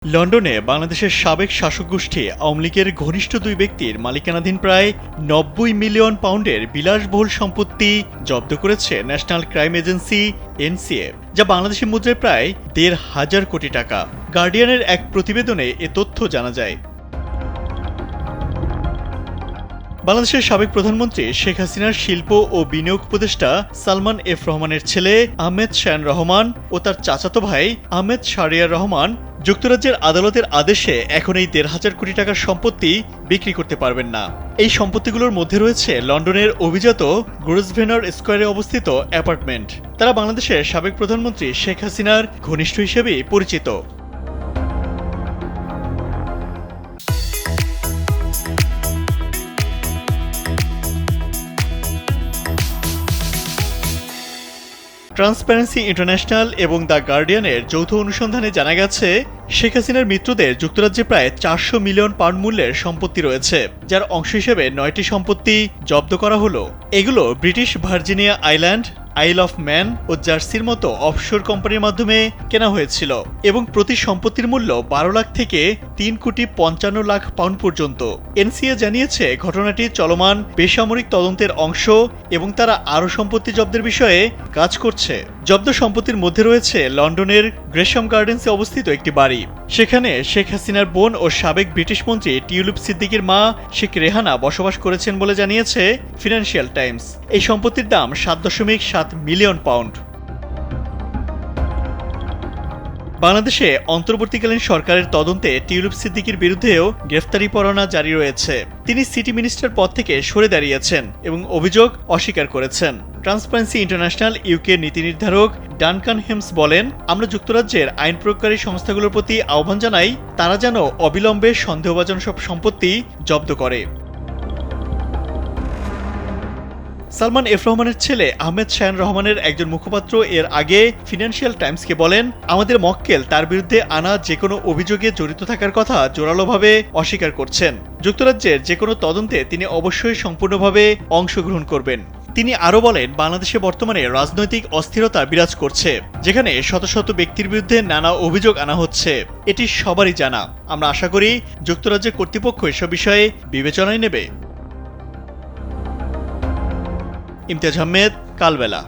লন্ডনে বাংলাদেশের সাবেক শাসক গোষ্ঠী আওয়ামী লীগের ঘনিষ্ঠ দুই ব্যক্তির মালিকানাধীন প্রায় ৯০ মিলিয়ন পাউন্ডের বিলাসবহুল সম্পত্তি জব্দ করেছে ন্যাশনাল ক্রাইম এজেন্সি এনসিএ, যা বাংলাদেশি মুদ্রায় প্রায় ১৫০০ কোটি টাকা। গার্ডিয়ানের এক প্রতিবেদনে এ তথ্য জানা যায়। বাংলাদেশের সাবেক প্রধানমন্ত্রী শেখ হাসিনার শিল্প ও বিনিয়োগ উপদেষ্টা সালমান এফ রহমানের ছেলে আহমেদ শায়ান রহমান ও তার চাচাতো ভাই আহমেদ শাহরিয়ার রহমান যুক্তরাজ্যের আদালতের আদেশে এখন এই ১৫০০ কোটি টাকার সম্পত্তি বিক্রি করতে পারবেন না। এই সম্পত্তিগুলোর মধ্যে রয়েছে লন্ডনের অভিজাত গ্রোসভেনর স্কয়ারে অবস্থিত অ্যাপার্টমেন্ট। তারা বাংলাদেশের সাবেক প্রধানমন্ত্রী শেখ হাসিনার ঘনিষ্ঠ হিসেবেই পরিচিত। ট্রান্সপারেন্সি ইন্টারন্যাশনাল এবং দ্য গার্ডিয়ানের যৌথ অনুসন্ধানে জানা গেছে, শেখ হাসিনার মিত্রদের যুক্তরাজ্যে প্রায় ৪০০ মিলিয়ন পাউন্ড মূল্যের সম্পত্তি রয়েছে, যার অংশ হিসেবে ৯টি সম্পত্তি জব্দ করা হলো। এগুলো ব্রিটিশ ভার্জিনিয়া আইল্যান্ড, আইল অফ ম্যান ও জার্সির মতো অফশোর কোম্পানির মাধ্যমে কেনা হয়েছিল এবং প্রতি সম্পত্তির মূল্য ১২ লাখ থেকে ৩,৫৫,০০,০০০ পাউন্ড পর্যন্ত। এনসিএ জানিয়েছে ঘটনাটি চলমান বেসামরিক তদন্তের অংশ এবং তারা আরও সম্পত্তি জব্দের বিষয়ে কাজ করছে। জব্দ সম্পত্তির মধ্যে রয়েছে লন্ডনের গ্রেশাম গার্ডেন্সে অবস্থিত একটি বাড়ি। সেখানে শেখ হাসিনার বোন ও সাবেক ব্রিটিশ মন্ত্রী টিউলিপ সিদ্দিকীর মা শেখ রেহানা বসবাস করেছেন বলে জানিয়েছে ফিনান্সিয়াল টাইমস। এই সম্পত্তির দাম ৭.৭ মিলিয়ন পাউন্ড। বাংলাদেশে অন্তর্বর্তীকালীন সরকারের তদন্তে টিউলিপ সিদ্দিকীর বিরুদ্ধেও গ্রেফতারি পরোয়ানা জারি রয়েছে। তিনি সিটি মিনিস্টার পদ থেকে সরে দাঁড়িয়েছেন এবং অভিযোগ অস্বীকার করেছেন। ট্রান্সপারেন্সি ইন্টারন্যাশনাল ইউকে নীতি নির্ধারক ডানকান হেমস বলেন, আমরা যুক্তরাজ্যের আইন প্রয়োগকারী সংস্থাগুলোর প্রতি আহ্বান জানাই, তারা যেন অবিলম্বে সন্দেহভাজন সব সম্পত্তি জব্দ করে। সালমান এফ রহমানের ছেলে আহমেদ শায়ান রহমানের একজন মুখপাত্র এর আগে ফিনান্সিয়াল টাইমসকে বলেন, আমাদের মক্কেল তার বিরুদ্ধে আনা যে কোনো অভিযোগে জড়িত থাকার কথা জোরালোভাবে অস্বীকার করছেন। যুক্তরাজ্যের যে কোনো তদন্তে তিনি অবশ্যই সম্পূর্ণভাবে অংশগ্রহণ করবেন। তিনি আরও বলেন, বাংলাদেশে বর্তমানে রাজনৈতিক অস্থিরতা বিরাজ করছে, যেখানে শত শত ব্যক্তির বিরুদ্ধে নানা অভিযোগ আনা হচ্ছে। এটি সবারই জানা। আমরা আশা করি যুক্তরাজ্যের কর্তৃপক্ষ এসব বিষয়ে বিবেচনায় নেবে। ইমতিয়াজ আহমেদ, কালবেলা।